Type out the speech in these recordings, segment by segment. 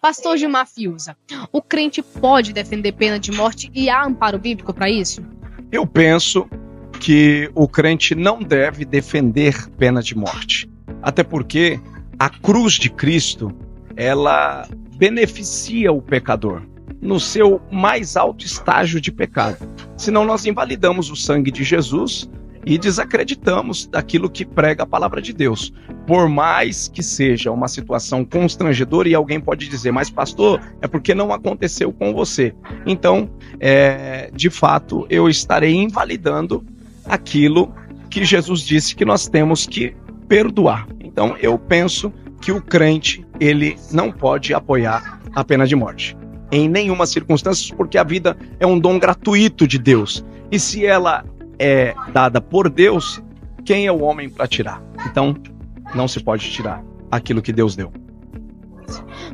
Pastor Gilmar Fiuza, o crente pode defender pena de morte e há amparo bíblico para isso? Eu penso que o crente não deve defender pena de morte. Até porque a cruz de Cristo, ela beneficia o pecador no seu mais alto estágio de pecado. Senão nós invalidamos o sangue de Jesus e desacreditamos daquilo que prega a palavra de Deus. Por mais que seja uma situação constrangedora, e alguém pode dizer, mas pastor, é porque não aconteceu com você. Então, de fato, eu estarei invalidando aquilo que Jesus disse que nós temos que perdoar. Então, eu penso que o crente, ele não pode apoiar a pena de morte. Em nenhuma circunstância, porque a vida é um dom gratuito de Deus. E se ela é dada por Deus, quem é o homem para tirar? Então, não se pode tirar aquilo que Deus deu.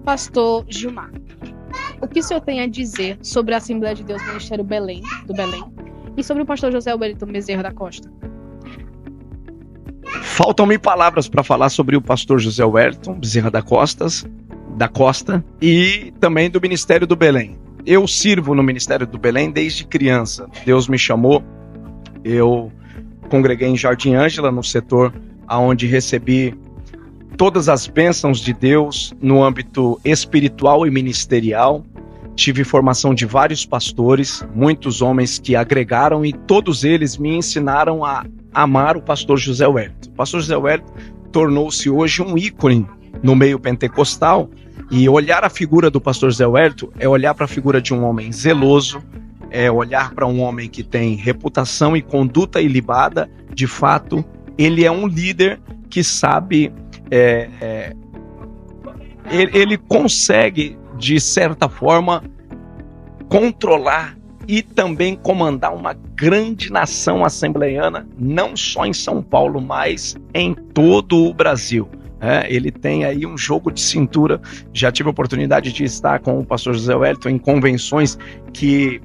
Pastor Gilmar, o que o senhor tem a dizer sobre a Assembleia de Deus do Ministério Belém, e sobre o pastor José Wellington Bezerra da Costa? Faltam-me palavras para falar sobre o pastor José Wellington Bezerra da Costa e também do Ministério do Belém. Eu sirvo no Ministério do Belém desde criança. Deus me chamou. Eu congreguei em Jardim Ângela, no setor onde recebi todas as bênçãos de Deus no âmbito espiritual e ministerial. Tive formação de vários pastores, muitos homens que agregaram e todos eles me ensinaram a amar o pastor José Wellington. O pastor José Wellington tornou-se hoje um ícone no meio pentecostal, e olhar a figura do pastor José Wellington é olhar para a figura de um homem zeloso, é olhar para um homem que tem reputação e conduta ilibada. De fato, ele é um líder que sabe, ele consegue, de certa forma, controlar e também comandar uma grande nação assembleiana, não só em São Paulo, mas em todo o Brasil. Ele tem aí um jogo de cintura. Já tive a oportunidade de estar com o pastor José Wellington em convenções,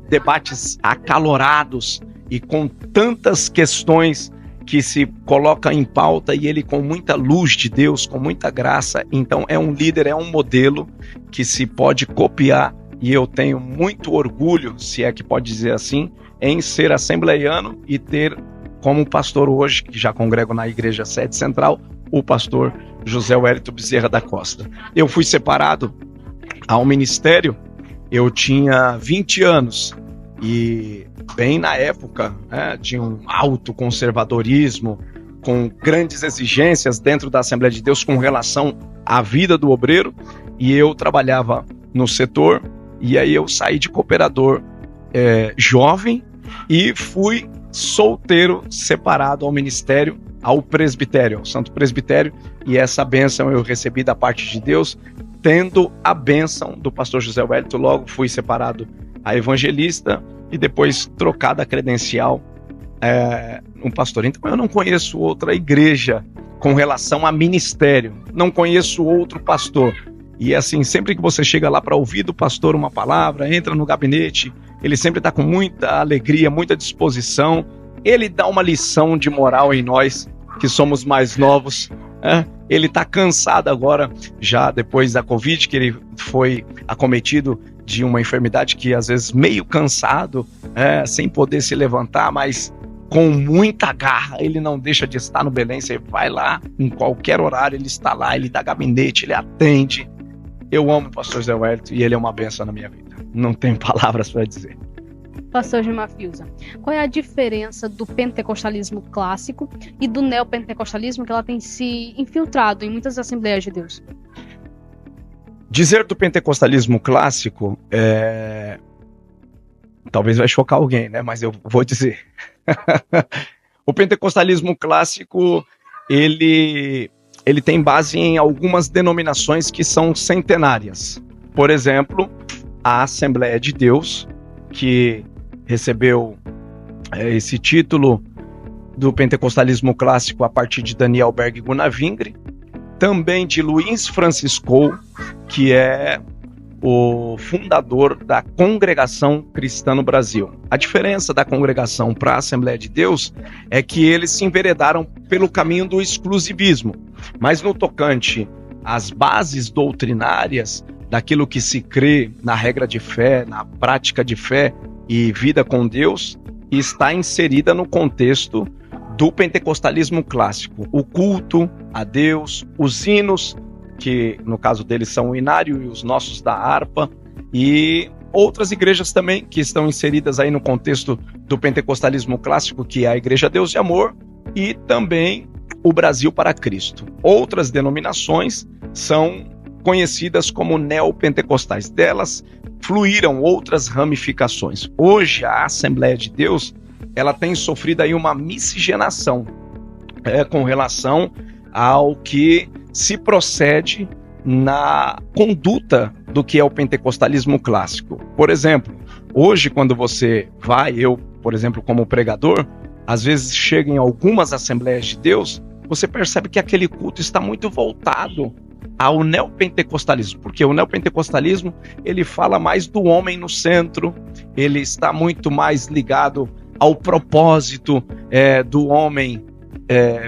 debates acalorados e com tantas questões que se coloca em pauta, e ele com muita luz de Deus, com muita graça. Então é um líder, é um modelo que se pode copiar, e eu tenho muito orgulho, se é que pode dizer assim, em ser assembleiano e ter como pastor hoje, que já congrego na Igreja Sede Central, o pastor José Wellington Bezerra da Costa. Eu fui separado ao ministério, eu tinha 20 anos, e bem na época de um alto conservadorismo, com grandes exigências dentro da Assembleia de Deus com relação à vida do obreiro, e eu trabalhava no setor, e aí eu saí de cooperador jovem e fui solteiro, separado ao ministério, ao presbitério, ao Santo Presbitério, e essa bênção eu recebi da parte de Deus, tendo a bênção do pastor José Wellington. Logo fui separado a evangelista e depois trocado a credencial um pastor. Então eu não conheço outra igreja com relação a ministério, não conheço outro pastor. E assim, sempre que você chega lá para ouvir do pastor uma palavra, entra no gabinete, ele sempre está com muita alegria, muita disposição. Ele dá uma lição de moral em nós, que somos mais novos. Ele está cansado agora, já depois da Covid, que ele foi acometido de uma enfermidade que às vezes meio cansado, sem poder se levantar, mas com muita garra. Ele não deixa de estar no Belém. Você vai lá, em qualquer horário ele está lá, ele dá gabinete, ele atende. Eu amo o pastor José Wellington e ele é uma bênção na minha vida. Não tenho palavras para dizer. Pastor Gilmar Fiuza, qual é a diferença do pentecostalismo clássico e do neopentecostalismo, que ela tem se infiltrado em muitas Assembleias de Deus? Dizer do pentecostalismo clássico talvez vai chocar alguém, né? Mas eu vou dizer. O pentecostalismo clássico, ele tem base em algumas denominações que são centenárias. Por exemplo, a Assembleia de Deus, que recebeu esse título do pentecostalismo clássico a partir de Daniel Berg Gunavingre, também de Luiz Francisco, que é o fundador da Congregação Cristã no Brasil. A diferença da congregação para a Assembleia de Deus é que eles se enveredaram pelo caminho do exclusivismo, mas no tocante às bases doutrinárias daquilo que se crê na regra de fé, na prática de fé e vida com Deus, está inserida no contexto do pentecostalismo clássico. O culto a Deus, os hinos, que no caso deles são o inário e os nossos da harpa, e outras igrejas também que estão inseridas aí no contexto do pentecostalismo clássico, que é a Igreja Deus e Amor, e também o Brasil para Cristo. Outras denominações são conhecidas como neopentecostais. Delas fluíram outras ramificações. Hoje a Assembleia de Deus, ela tem sofrido aí uma miscigenação com relação ao que se procede na conduta do que é o pentecostalismo clássico. Por exemplo, hoje quando você vai, eu, por exemplo, como pregador, às vezes chega em algumas Assembleias de Deus, você percebe que aquele culto está muito voltado ao neopentecostalismo, porque o neopentecostalismo, ele fala mais do homem no centro, ele está muito mais ligado ao propósito do homem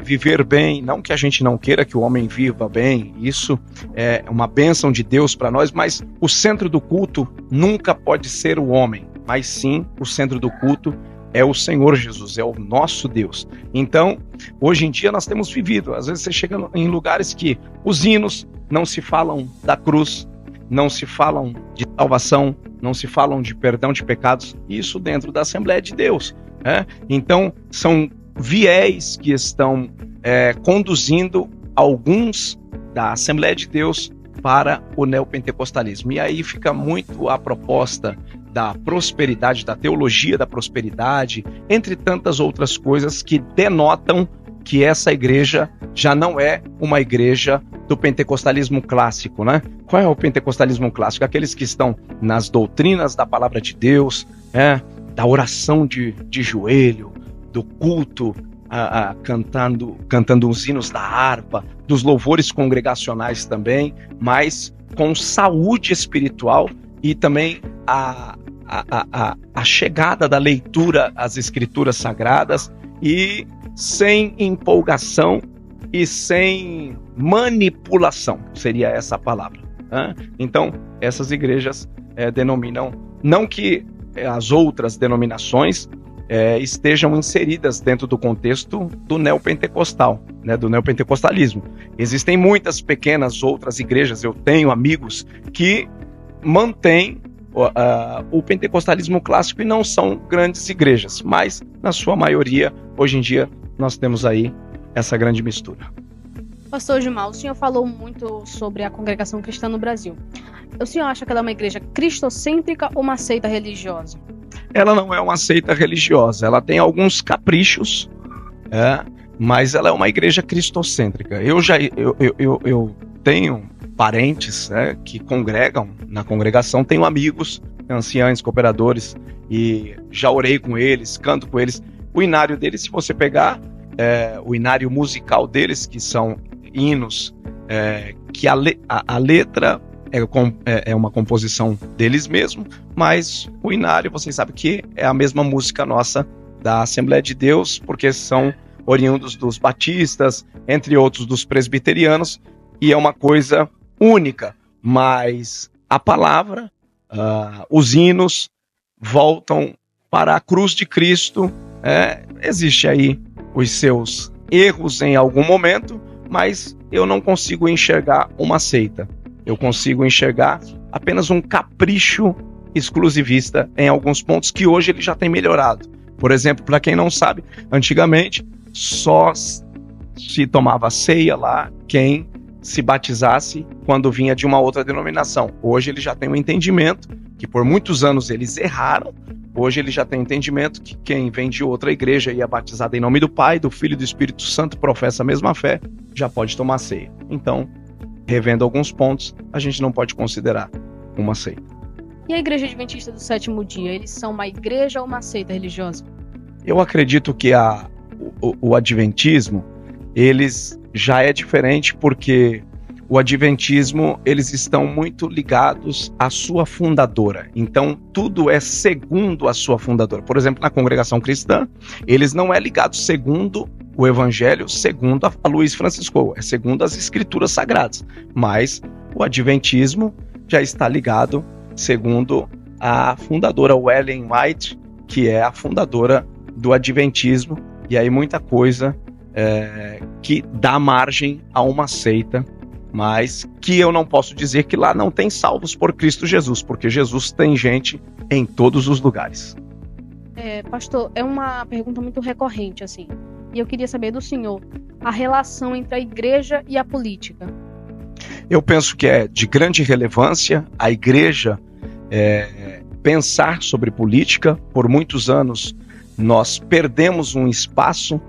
viver bem. Não que a gente não queira que o homem viva bem, isso é uma bênção de Deus para nós, mas o centro do culto nunca pode ser o homem, mas sim o centro do culto é o Senhor Jesus, é o nosso Deus. Então, hoje em dia nós temos vivido, às vezes você chega em lugares que os hinos não se falam da cruz, não se falam de salvação, não se falam de perdão de pecados, isso dentro da Assembleia de Deus. Então, são viés que estão conduzindo alguns da Assembleia de Deus para o neopentecostalismo. E aí fica muito a proposta da prosperidade, da teologia da prosperidade, entre tantas outras coisas que denotam que essa igreja já não é uma igreja do pentecostalismo clássico, né? Qual é o pentecostalismo clássico? Aqueles que estão nas doutrinas da palavra de Deus, da oração de joelho, do culto, cantando os hinos da harpa, dos louvores congregacionais também, mas com saúde espiritual e também a chegada da leitura às escrituras sagradas e sem empolgação e sem manipulação, seria essa a palavra. Então, essas igrejas denominam, não que as outras denominações estejam inseridas dentro do contexto do neopentecostal, né, do neopentecostalismo. Existem muitas pequenas outras igrejas, eu tenho amigos que mantêm o pentecostalismo clássico e não são grandes igrejas, mas na sua maioria, hoje em dia, nós temos aí essa grande mistura. Pastor Gilmar, o senhor falou muito sobre a congregação cristã no Brasil. O senhor acha que ela é uma igreja cristocêntrica ou uma seita religiosa? Ela não é uma seita religiosa, ela tem alguns caprichos, mas ela é uma igreja cristocêntrica. Eu tenho parentes que congregam na congregação, tenho amigos, anciãos, cooperadores, e já orei com eles, canto com eles. O inário deles, se você pegar o inário musical deles, que são hinos, que a letra é uma composição deles mesmo, mas o inário, vocês sabem que é a mesma música nossa da Assembleia de Deus, porque são oriundos dos batistas, entre outros dos presbiterianos, e é uma coisa única, mas a palavra, os hinos voltam para a cruz de Cristo. Existe aí os seus erros em algum momento, mas eu não consigo enxergar uma seita. Eu consigo enxergar apenas um capricho exclusivista em alguns pontos que hoje ele já tem melhorado. Por exemplo, para quem não sabe, antigamente só se tomava ceia lá quem se batizasse quando vinha de uma outra denominação. Hoje ele já tem um entendimento que por muitos anos eles erraram. Hoje ele já tem entendimento que quem vem de outra igreja e é batizado em nome do Pai, do Filho e do Espírito Santo, professa a mesma fé, já pode tomar ceia. Então, revendo alguns pontos, a gente não pode considerar uma seita. E a Igreja Adventista do Sétimo Dia, eles são uma igreja ou uma seita religiosa? Eu acredito que o adventismo, eles já é diferente, porque o adventismo, eles estão muito ligados à sua fundadora. Então, tudo é segundo a sua fundadora. Por exemplo, na congregação cristã, eles não é ligado segundo o evangelho, segundo a Luiz Francisco, é segundo as escrituras sagradas. Mas o adventismo já está ligado, segundo a fundadora Ellen White, que é a fundadora do Adventismo, e aí muita coisa que dá margem a uma seita, mas que eu não posso dizer que lá não tem salvos por Cristo Jesus, porque Jesus tem gente em todos os lugares. Pastor, é uma pergunta muito recorrente, assim, e eu queria saber do senhor a relação entre a igreja e a política. Eu penso que é de grande relevância a igreja pensar sobre política. Por muitos anos nós perdemos um espaço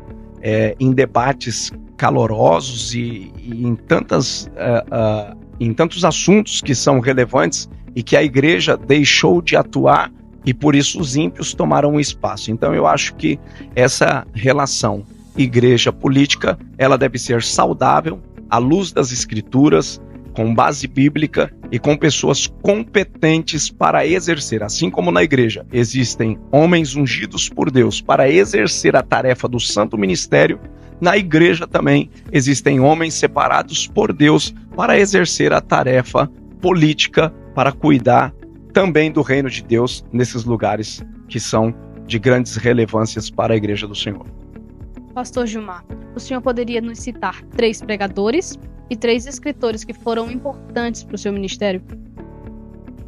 em debates calorosos e em tantos assuntos que são relevantes e que a igreja deixou de atuar e por isso os ímpios tomaram um espaço. Então eu acho que essa relação igreja-política, ela deve ser saudável, à luz das escrituras, com base bíblica e com pessoas competentes para exercer. Assim como na igreja existem homens ungidos por Deus para exercer a tarefa do santo ministério, na igreja também existem homens separados por Deus para exercer a tarefa política, para cuidar também do reino de Deus nesses lugares que são de grandes relevâncias para a igreja do Senhor. Pastor Gilmar, o senhor poderia nos citar 3 pregadores e 3 escritores que foram importantes para o seu ministério?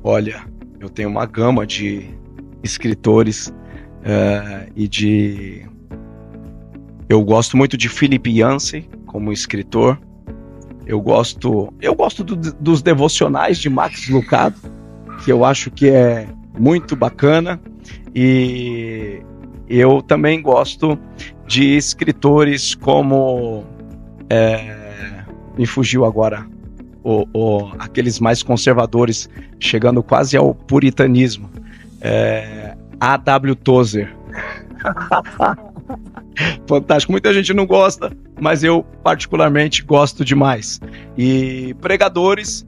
Olha, eu tenho uma gama de escritores Eu gosto muito de Philip Yancey como escritor. Eu gosto dos devocionais de Max Lucado, que eu acho que é muito bacana. E eu também gosto de escritores como... me fugiu agora, aqueles mais conservadores, chegando quase ao puritanismo. A.W. Tozer. Fantástico, muita gente não gosta, mas eu particularmente gosto demais. E pregadores,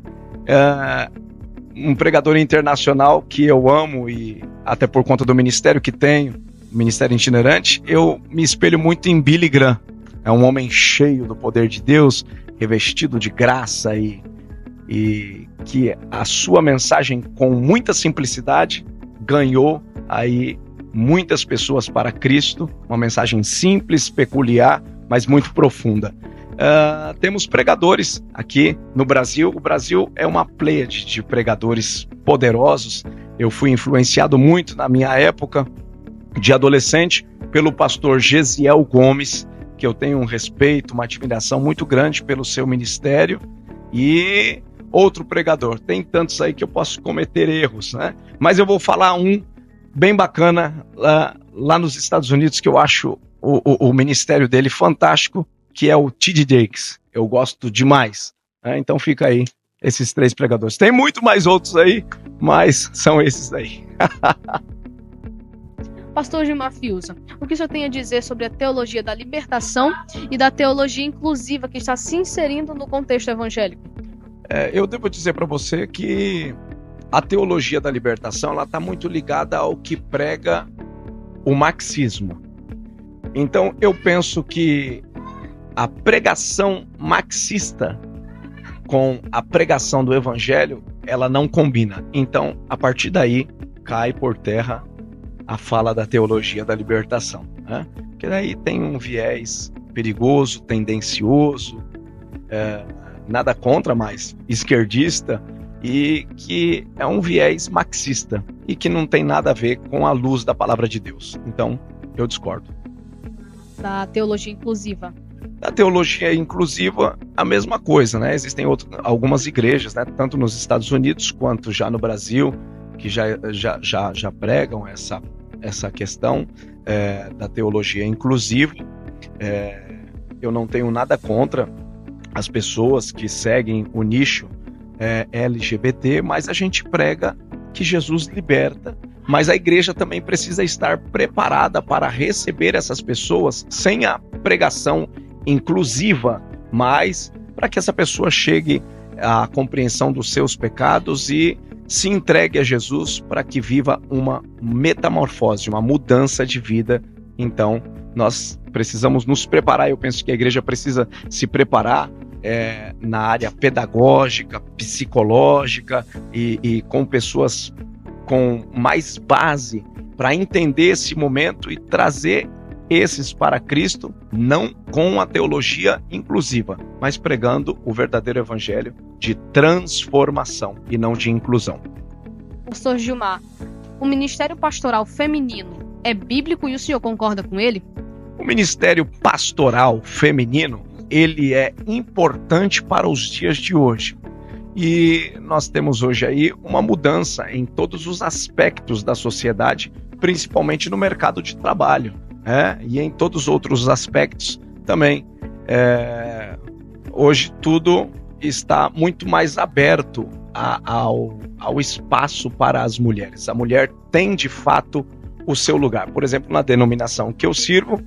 um pregador internacional que eu amo, e até por conta do ministério que tenho, ministério itinerante, eu me espelho muito em Billy Graham. É um homem cheio do poder de Deus, revestido de graça e que a sua mensagem, com muita simplicidade, ganhou aí muitas pessoas para Cristo. Uma mensagem simples, peculiar, mas muito profunda. Temos pregadores aqui no Brasil. O Brasil é uma pleiade de pregadores poderosos. Eu fui influenciado muito na minha época de adolescente pelo pastor Gesiel Gomes, que eu tenho um respeito, uma admiração muito grande pelo seu ministério. E outro pregador, tem tantos aí que eu posso cometer erros, né? Mas eu vou falar um bem bacana lá nos Estados Unidos, que eu acho o ministério dele fantástico, que é o T.D. Jakes. Eu gosto demais, né? Então fica aí esses 3 pregadores. Tem muito mais outros aí, mas são esses aí. Pastor Gilmar Fiuza, o que o senhor tem a dizer sobre a teologia da libertação e da teologia inclusiva que está se inserindo no contexto evangélico? Eu devo dizer para você que a teologia da libertação está muito ligada ao que prega o marxismo. Então eu penso que a pregação marxista com a pregação do evangelho, ela não combina. Então, a partir daí, cai por terra a fala da teologia da libertação, né? Porque daí tem um viés perigoso, tendencioso, nada contra, mas esquerdista, e que é um viés marxista e que não tem nada a ver com a luz da palavra de Deus. Então, eu discordo. Da teologia inclusiva. Da teologia inclusiva, a mesma coisa, né? Existem algumas igrejas, né, tanto nos Estados Unidos quanto já no Brasil, que já pregam essa questão da teologia inclusiva. Eu não tenho nada contra as pessoas que seguem o nicho LGBT, mas a gente prega que Jesus liberta, mas a igreja também precisa estar preparada para receber essas pessoas sem a pregação inclusiva, mas para que essa pessoa chegue à compreensão dos seus pecados e se entregue a Jesus para que viva uma metamorfose, uma mudança de vida. Então, nós precisamos nos preparar. Eu penso que a igreja precisa se preparar na área pedagógica, psicológica e com pessoas com mais base para entender esse momento e trazer esses para Cristo, não com a teologia inclusiva, mas pregando o verdadeiro evangelho de transformação e não de inclusão. Pastor Gilmar, o ministério pastoral feminino é bíblico e o senhor concorda com ele? O ministério pastoral feminino, ele é importante para os dias de hoje. E nós temos hoje aí uma mudança em todos os aspectos da sociedade, principalmente no mercado de trabalho, e em todos os outros aspectos também. Hoje tudo está muito mais aberto ao espaço para as mulheres. A mulher tem, de fato, o seu lugar. Por exemplo, na denominação que eu sirvo,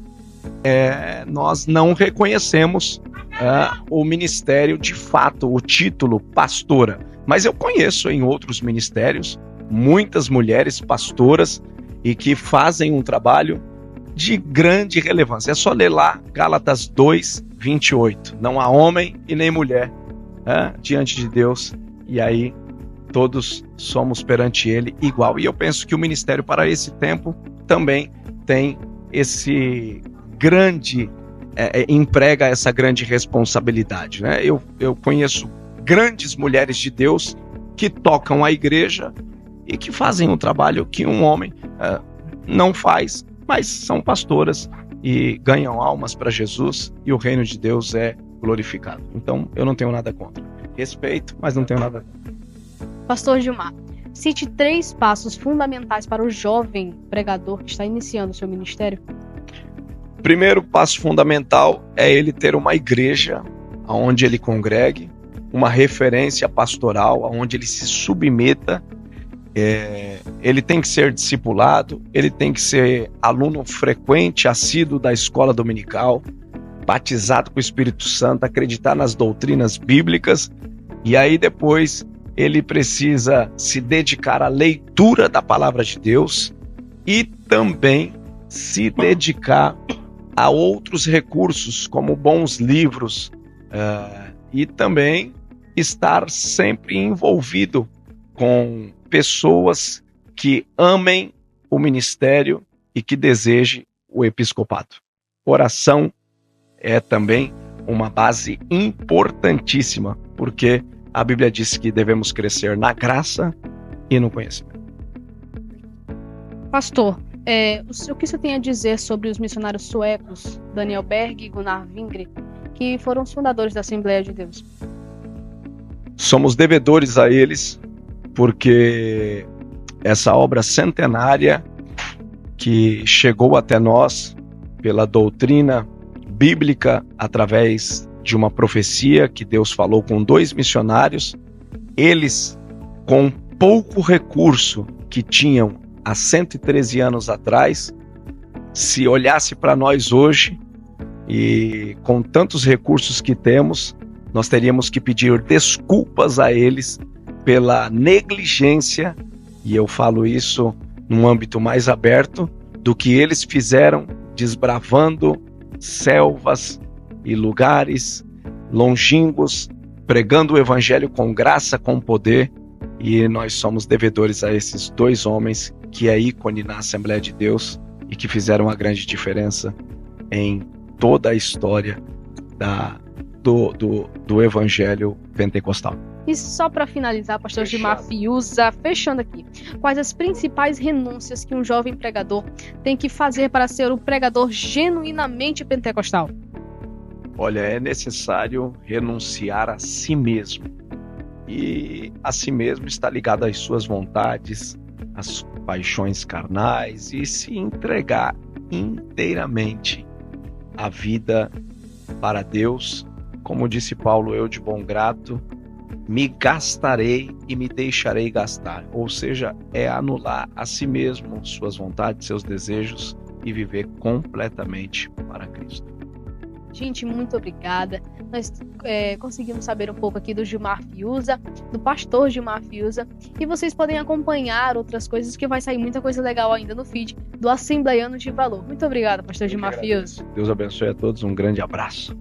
nós não reconhecemos o ministério, de fato, o título pastora. Mas eu conheço em outros ministérios muitas mulheres pastoras e que fazem um trabalho de grande relevância. É só ler lá Gálatas 2, 28. Não há homem e nem mulher diante de Deus, e aí todos somos perante Ele igual. E eu penso que o ministério para esse tempo também tem esse grande, emprega essa grande responsabilidade, né? Eu conheço grandes mulheres de Deus que tocam a igreja e que fazem um trabalho que um homem não faz, mas são pastoras e ganham almas para Jesus, e o reino de Deus é glorificado. Então, eu não tenho nada contra. Respeito, mas não tenho nada contra. Pastor Gilmar, cite 3 passos fundamentais para o jovem pregador que está iniciando o seu ministério. Primeiro passo fundamental é ele ter uma igreja onde ele congregue, uma referência pastoral onde ele se submeta. Ele tem que ser discipulado, ele tem que ser aluno frequente, assíduo da escola dominical, batizado com o Espírito Santo, acreditar nas doutrinas bíblicas, e aí depois ele precisa se dedicar à leitura da palavra de Deus e também se dedicar a outros recursos, como bons livros, e também estar sempre envolvido com pessoas que amem o ministério e que desejem o episcopado. Oração é também uma base importantíssima, porque a Bíblia diz que devemos crescer na graça e no conhecimento. Pastor, o que você tem a dizer sobre os missionários suecos, Daniel Berg e Gunnar Wingre, que foram os fundadores da Assembleia de Deus? Somos devedores a eles, porque essa obra centenária que chegou até nós pela doutrina bíblica, através de uma profecia que Deus falou com 2 missionários, eles, com pouco recurso que tinham há 113 anos atrás, se olhasse para nós hoje, e com tantos recursos que temos, nós teríamos que pedir desculpas a eles pela negligência, e eu falo isso num âmbito mais aberto, do que eles fizeram desbravando selvas e lugares longínquos, pregando o evangelho com graça, com poder, e nós somos devedores a esses 2 homens que é ícone na Assembleia de Deus e que fizeram uma grande diferença em toda a história do evangelho pentecostal. E só para finalizar, pastor Gilmar Fiuza, fechando aqui, quais as principais renúncias que um jovem pregador tem que fazer para ser um pregador genuinamente pentecostal? Olha, é necessário renunciar a si mesmo. E a si mesmo está ligado às suas vontades, às paixões carnais, e se entregar inteiramente a vida para Deus. Como disse Paulo, eu de bom grado me gastarei e me deixarei gastar. Ou seja, é anular a si mesmo suas vontades, seus desejos e viver completamente para Cristo. Gente, muito obrigada. Nós conseguimos saber um pouco aqui do Gilmar Fiuza, do pastor Gilmar Fiuza, e vocês podem acompanhar outras coisas, que vai sair muita coisa legal ainda no feed do Assembleiano de Valor. Muito obrigada, pastor Gilmar Fiuza. Deus abençoe a todos, um grande abraço.